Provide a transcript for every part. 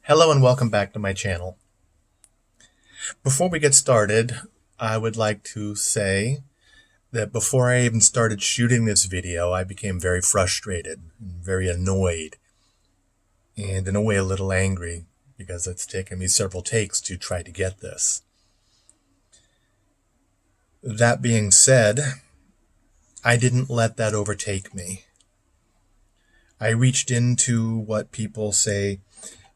Hello and welcome back to my channel. Before we get started, I would like to say that before I even started shooting this video, I became very frustrated and very annoyed and in a way a little angry because it's taken me several takes to try to get this. That being said, I didn't let that overtake me. I reached into what people say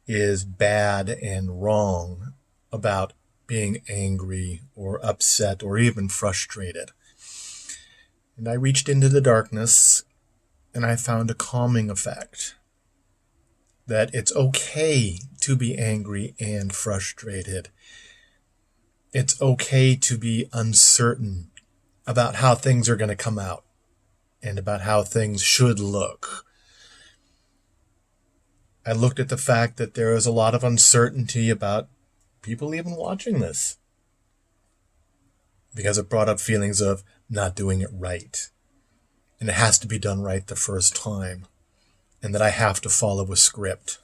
is bad and wrong about being angry or upset or even frustrated. And I reached into the darkness and I found a calming effect. That it's okay to be angry and frustrated. It's okay to be uncertain about how things are going to come out and about how things should look. I looked at the fact that there is a lot of uncertainty about people even watching this because it brought up feelings of not doing it right. And it has to be done right the first time. And that I have to follow a script.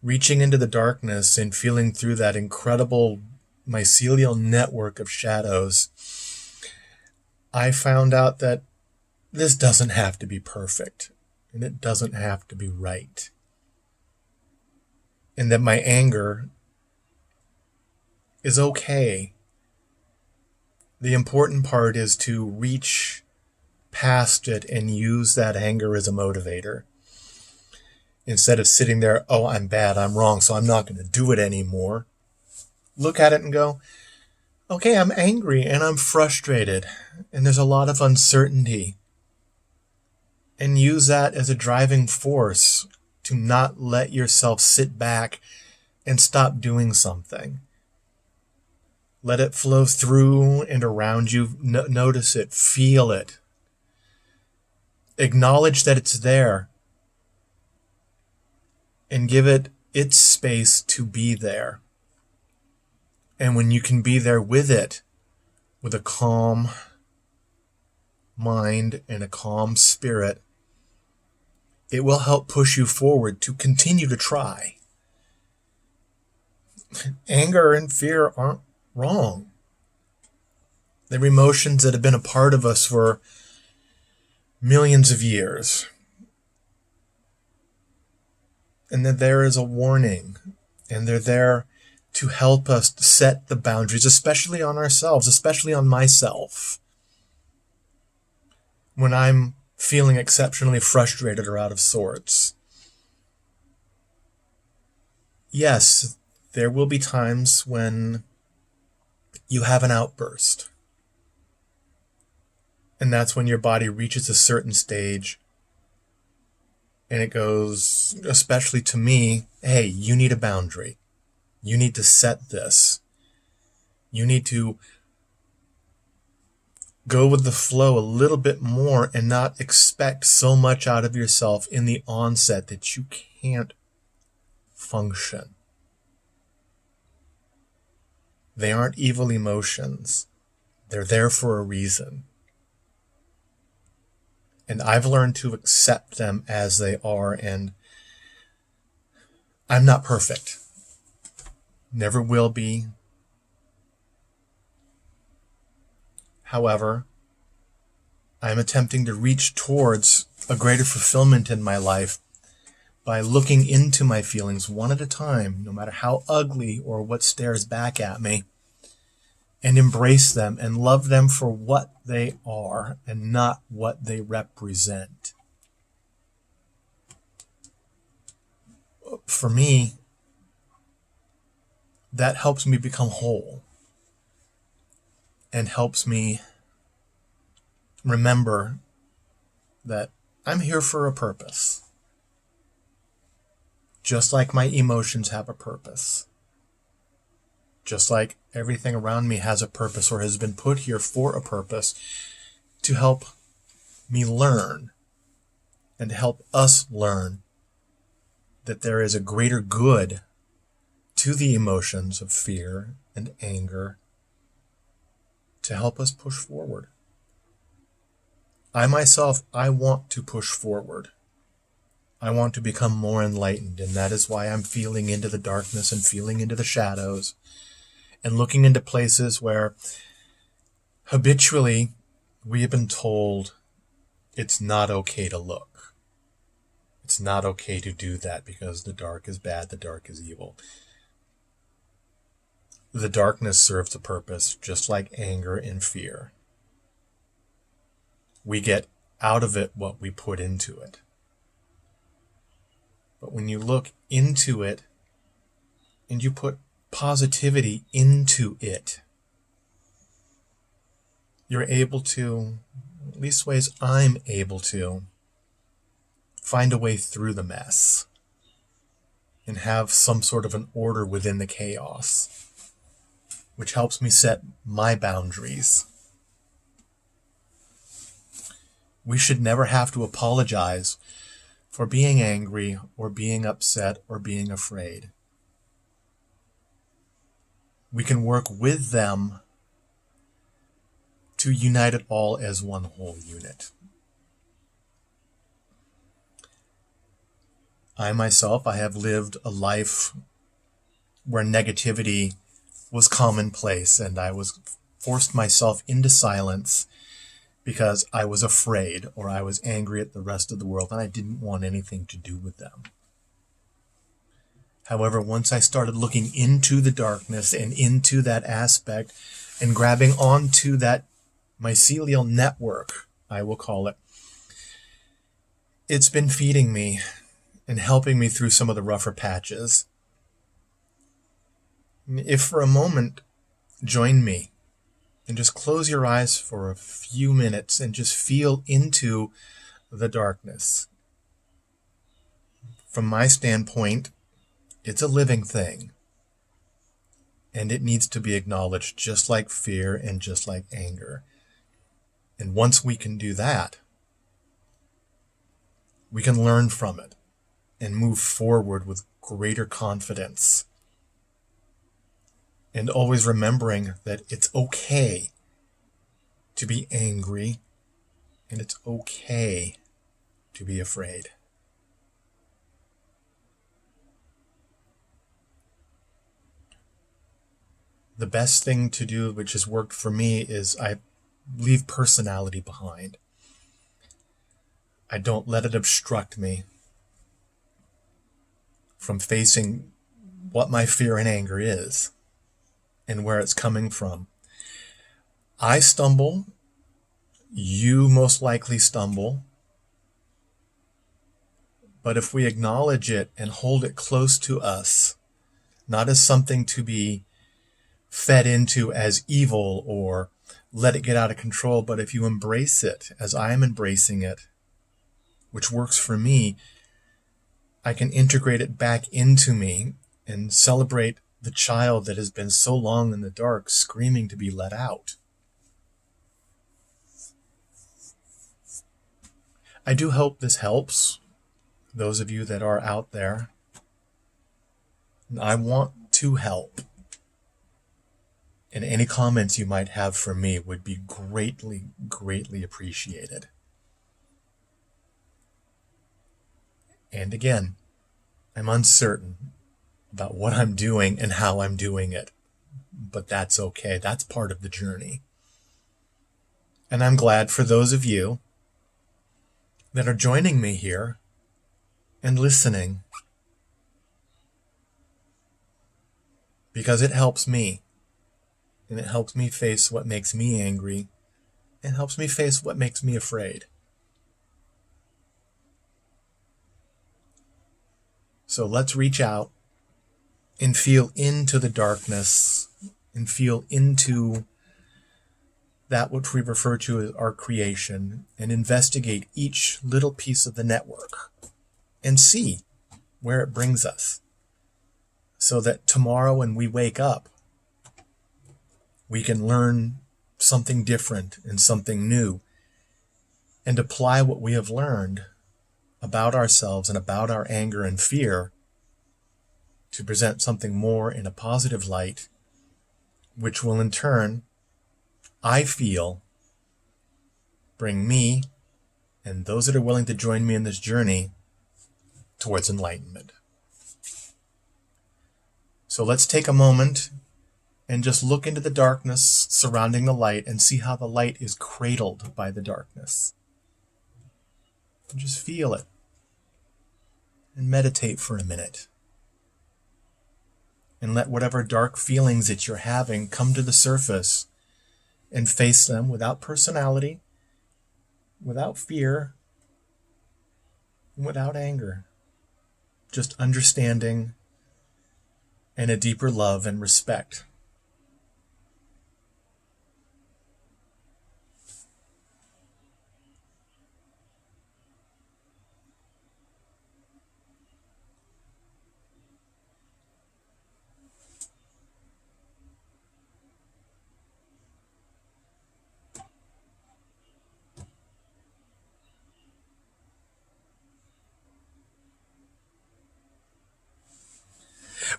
Reaching into the darkness and feeling through that incredible mycelial network of shadows, I found out that this doesn't have to be perfect. And it doesn't have to be right. And that my anger is okay. The important part is to reach past it and use that anger as a motivator. Instead of sitting there, oh, I'm bad, I'm wrong, so I'm not going to do it anymore. Look at it and go, okay, I'm angry and I'm frustrated and there's a lot of uncertainty. And use that as a driving force to not let yourself sit back and stop doing something. Let it flow through and around you. Notice it. Feel it. Acknowledge that it's there. And give it its space to be there. And when you can be there with it, with a calm mind and a calm spirit, it will help push you forward to continue to try. Anger and fear aren't wrong. They're emotions that have been a part of us for millions of years. And that there is a warning. And they're there to help us set the boundaries, especially on ourselves, especially on myself. When I'm feeling exceptionally frustrated or out of sorts. Yes, there will be times when you have an outburst. And that's when your body reaches a certain stage and it goes, especially to me, hey, you need a boundary. You need to set this. You need to go with the flow a little bit more and not expect so much out of yourself in the onset that you can't function. They aren't evil emotions. They're there for a reason. And I've learned to accept them as they are, and I'm not perfect. Never will be. However, I'm attempting to reach towards a greater fulfillment in my life by looking into my feelings one at a time, no matter how ugly or what stares back at me, and embrace them and love them for what they are and not what they represent. For me, that helps me become whole and helps me remember that I'm here for a purpose. Just like my emotions have a purpose. Just like everything around me has a purpose or has been put here for a purpose to help me learn and to help us learn that there is a greater good to the emotions of fear and anger to help us push forward. I myself, I want to push forward. I want to become more enlightened, and that is why I'm feeling into the darkness and feeling into the shadows and looking into places where habitually we have been told it's not okay to look. It's not okay to do that because the dark is bad, the dark is evil. The darkness serves a purpose, just like anger and fear. We get out of it what we put into it. But when you look into it and you put positivity into it, you're able to, at least ways I'm able to, find a way through the mess and have some sort of an order within the chaos, which helps me set my boundaries. We should never have to apologize for being angry or being upset or being afraid. We can work with them to unite it all as one whole unit. I myself, I have lived a life where negativity was commonplace, and I was forced myself into silence because I was afraid or I was angry at the rest of the world and I didn't want anything to do with them. However, once I started looking into the darkness and into that aspect and grabbing onto that mycelial network, I will call it, it's been feeding me and helping me through some of the rougher patches. If for a moment, join me and just close your eyes for a few minutes and just feel into the darkness. From my standpoint, it's a living thing, and it needs to be acknowledged just like fear and just like anger. And once we can do that, we can learn from it and move forward with greater confidence. And always remembering that it's okay to be angry and it's okay to be afraid. The best thing to do, which has worked for me, is I leave personality behind. I don't let it obstruct me from facing what my fear and anger is and where it's coming from. I stumble, you most likely stumble, but if we acknowledge it and hold it close to us, not as something to be fed into as evil or let it get out of control, but if you embrace it as I am embracing it, which works for me, I can integrate it back into me and celebrate the child that has been so long in the dark, screaming to be let out. I do hope this helps those of you that are out there. I want to help. And any comments you might have for me would be greatly, greatly appreciated. And again, I'm uncertain about what I'm doing and how I'm doing it. But that's okay. That's part of the journey. And I'm glad for those of you that are joining me here and listening, because it helps me. And it helps me face what makes me angry. And helps me face what makes me afraid. So let's reach out and feel into the darkness and feel into that which we refer to as our creation and investigate each little piece of the network and see where it brings us, so that tomorrow when we wake up, we can learn something different and something new and apply what we have learned about ourselves and about our anger and fear to present something more in a positive light, which will in turn, I feel, bring me and those that are willing to join me in this journey towards enlightenment. So let's take a moment and just look into the darkness surrounding the light and see how the light is cradled by the darkness. And just feel it and meditate for a minute. And let whatever dark feelings that you're having come to the surface and face them without personality, without fear, and without anger. Just understanding and a deeper love and respect.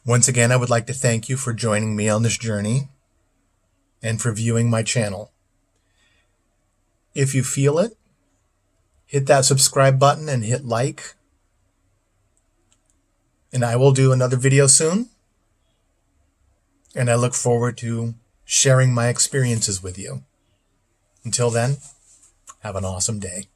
Once again, I would like to thank you for joining me on this journey and for viewing my channel. If you feel it, hit that subscribe button and hit like. And I will do another video soon. And I look forward to sharing my experiences with you. Until then, have an awesome day.